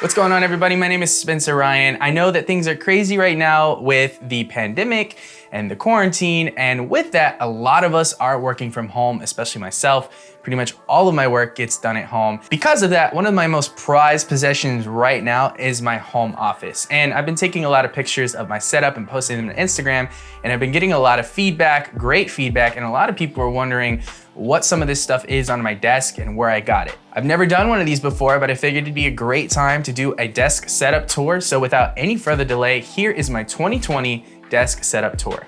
What's going on, everybody? My name is Spencer Ryan. I know that things are crazy right now with the pandemic and the quarantine, and with that, a lot of us are working from home, especially myself. Pretty much all of my work gets done at home. Because of that, one of my most prized possessions right now is my home office. And I've been taking a lot of pictures of my setup and posting them on Instagram, and I've been getting a lot of feedback, great feedback, and a lot of people are wondering what some of this stuff is on my desk and where I got it. I've never done one of these before, but I figured it'd be a great time to do a desk setup tour. So without any further delay, here is my 2020 desk setup tour.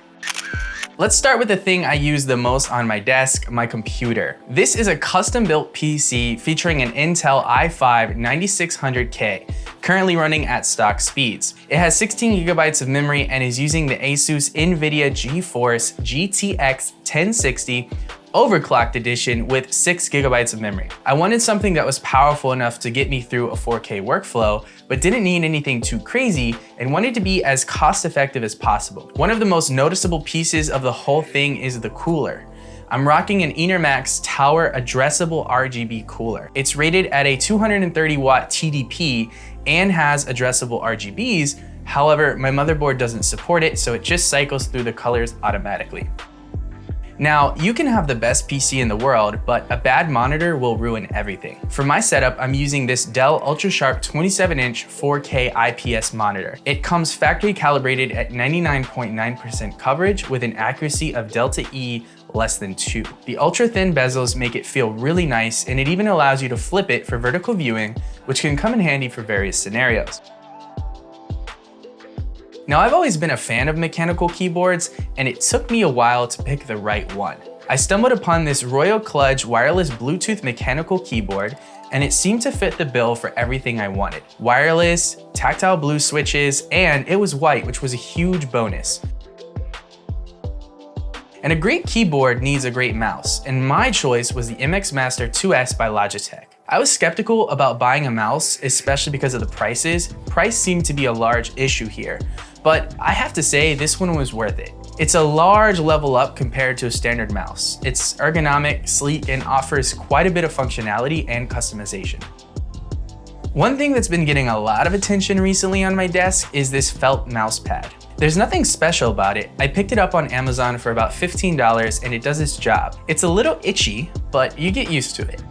Let's start with the thing I use the most on my desk, my computer. This is a custom-built PC featuring an Intel i5-9600K, currently running at stock speeds. It has 16 gigabytes of memory and is using the Asus NVIDIA GeForce GTX 1060 overclocked edition with 6 gigabytes of memory. I wanted something that was powerful enough to get me through a 4K workflow, but didn't need anything too crazy and wanted to be as cost-effective as possible. One of the most noticeable pieces of the whole thing is the cooler. I'm rocking an Enermax Tower addressable RGB cooler. It's rated at a 230 watt TDP and has addressable RGBs. However, my motherboard doesn't support it, so it just cycles through the colors automatically. Now, you can have the best PC in the world, but a bad monitor will ruin everything. For my setup, I'm using this Dell UltraSharp 27-inch 4K IPS monitor. It comes factory calibrated at 99.9% coverage with an accuracy of delta E less than 2. The ultra-thin bezels make it feel really nice, and it even allows you to flip it for vertical viewing, which can come in handy for various scenarios. Now, I've always been a fan of mechanical keyboards, and it took me a while to pick the right one. I stumbled upon this Royal Kludge wireless Bluetooth mechanical keyboard, and it seemed to fit the bill for everything I wanted. Wireless, tactile blue switches, and it was white, which was a huge bonus. And a great keyboard needs a great mouse, and my choice was the MX Master 2S by Logitech. I was skeptical about buying a mouse, especially because of the prices. Price seemed to be a large issue here, but I have to say this one was worth it. It's a large level up compared to a standard mouse. It's ergonomic, sleek, and offers quite a bit of functionality and customization. One thing that's been getting a lot of attention recently on my desk is this felt mouse pad. There's nothing special about it. I picked it up on Amazon for about $15 and it does its job. It's a little itchy, but you get used to it.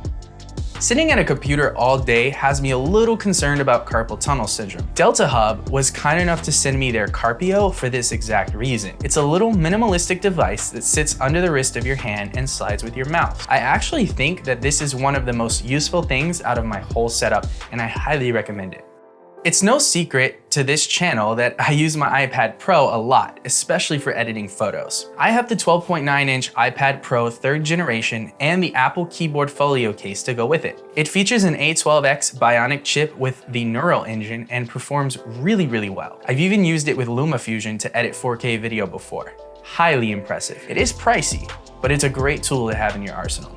Sitting at a computer all day has me a little concerned about carpal tunnel syndrome. Delta Hub was kind enough to send me their Karpio for this exact reason. It's a little minimalistic device that sits under the wrist of your hand and slides with your mouse. I actually think that this is one of the most useful things out of my whole setup, and I highly recommend it. It's no secret to this channel that I use my iPad Pro a lot, especially for editing photos. I have the 12.9-inch iPad Pro 3rd generation and the Apple keyboard folio case to go with it. It features an A12X Bionic chip with the Neural engine and performs really well. I've even used it with LumaFusion to edit 4K video before. Highly impressive. It is pricey, but it's a great tool to have in your arsenal.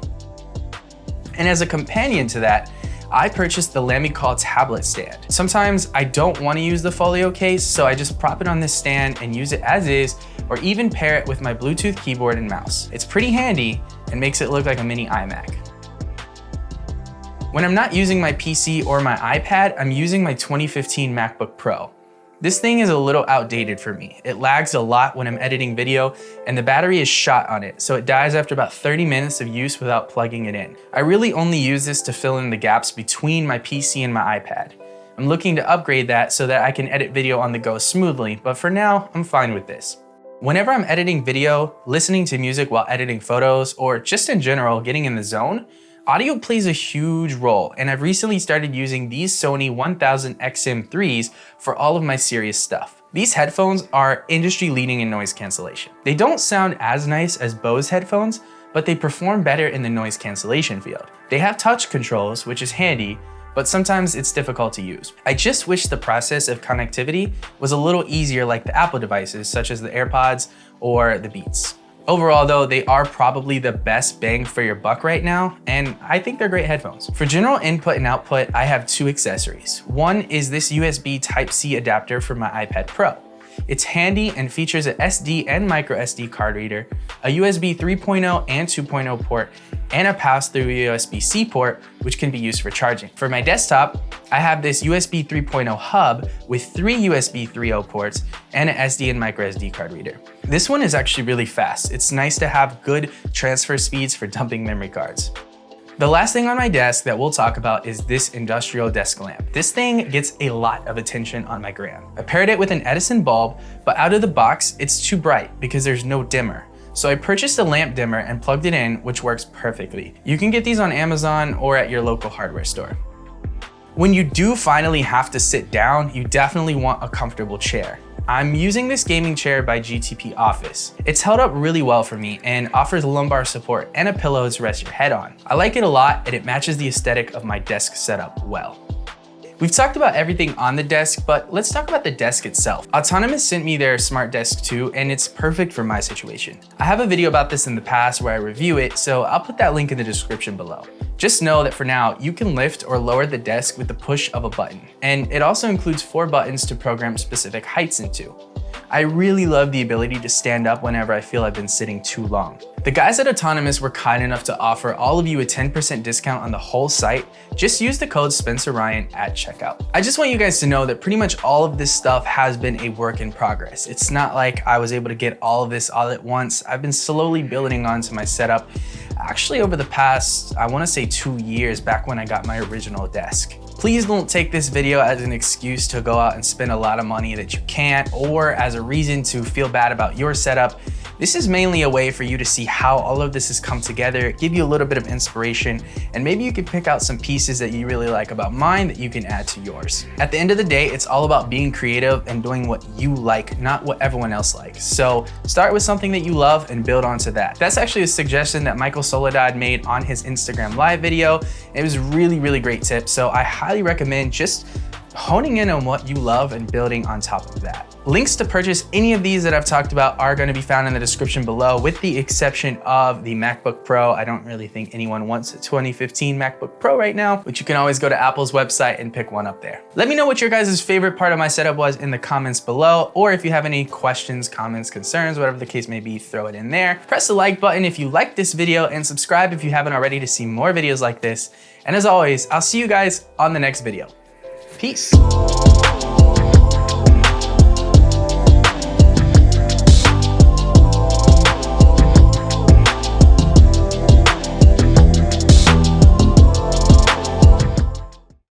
And as a companion to that, I purchased the Lamicall tablet stand. Sometimes I don't want to use the folio case, so I just prop it on this stand and use it as is, or even pair it with my Bluetooth keyboard and mouse. It's pretty handy and makes it look like a mini iMac. When I'm not using my PC or my iPad, I'm using my 2015 MacBook Pro. This thing is a little outdated for me. It lags a lot when I'm editing video, and the battery is shot on it, so it dies after about 30 minutes of use without plugging it in. I really only use this to fill in the gaps between my PC and my iPad. I'm looking to upgrade that so that I can edit video on the go smoothly, but for now, I'm fine with this. Whenever I'm editing video, listening to music while editing photos, or just in general getting in the zone, audio plays a huge role, and I've recently started using these Sony 1000 XM3s for all of my serious stuff. These headphones are industry leading in noise cancellation. They don't sound as nice as Bose headphones, but they perform better in the noise cancellation field. They have touch controls, which is handy, but sometimes it's difficult to use. I just wish the process of connectivity was a little easier like the Apple devices, such as the AirPods or the Beats. Overall though, they are probably the best bang for your buck right now, and I think they're great headphones. For general input and output, I have two accessories. One is this USB Type-C adapter for my iPad Pro. It's handy and features a SD and micro SD card reader, a USB 3.0 and 2.0 port, and a pass-through USB-C port, which can be used for charging. For my desktop, I have this USB 3.0 hub with 3 USB 3.0 ports and an SD and micro SD card reader. This one is actually really fast. It's nice to have good transfer speeds for dumping memory cards. The last thing on my desk that we'll talk about is this industrial desk lamp. This thing gets a lot of attention on my gram. I paired it with an Edison bulb, but out of the box, it's too bright because there's no dimmer. So I purchased a lamp dimmer and plugged it in, which works perfectly. You can get these on Amazon or at your local hardware store. When you do finally have to sit down, you definitely want a comfortable chair. I'm using this gaming chair by GTP Office. It's held up really well for me and offers lumbar support and a pillow to rest your head on. I like it a lot and it matches the aesthetic of my desk setup well. We've talked about everything on the desk, but let's talk about the desk itself. Autonomous sent me their Smart Desk 2, and it's perfect for my situation. I have a video about this in the past where I review it, so I'll put that link in the description below. Just know that for now, you can lift or lower the desk with the push of a button, and it also includes 4 buttons to program specific heights into. I really love the ability to stand up whenever I feel I've been sitting too long. The guys at Autonomous were kind enough to offer all of you a 10% discount on the whole site. Just use the code SpencerRyan at checkout. I just want you guys to know that pretty much all of this stuff has been a work in progress. It's not like I was able to get all of this all at once. I've been slowly building onto my setup, actually over the past, I want to say 2 years, back when I got my original desk. Please don't take this video as an excuse to go out and spend a lot of money that you can't, or as a reason to feel bad about your setup. This is mainly a way for you to see how all of this has come together, give you a little bit of inspiration, and maybe you can pick out some pieces that you really like about mine that you can add to yours. At the end of the day, it's all about being creative and doing what you like, not what everyone else likes. So start with something that you love and build onto that. That's actually a suggestion that Michael Soledad made on his Instagram live video. It was really great tip. So I highly recommend just honing in on what you love and building on top of that. Links to purchase any of these that I've talked about are going to be found in the description below, with the exception of the MacBook Pro. I don't really think anyone wants a 2015 MacBook Pro right now, but you can always go to Apple's website and pick one up there. Let me know what your guys' favorite part of my setup was in the comments below, or if you have any questions, comments, concerns, whatever the case may be, throw it in there. Press the like button if you liked this video, and subscribe if you haven't already to see more videos like this. And as always, I'll see you guys on the next video. Peace.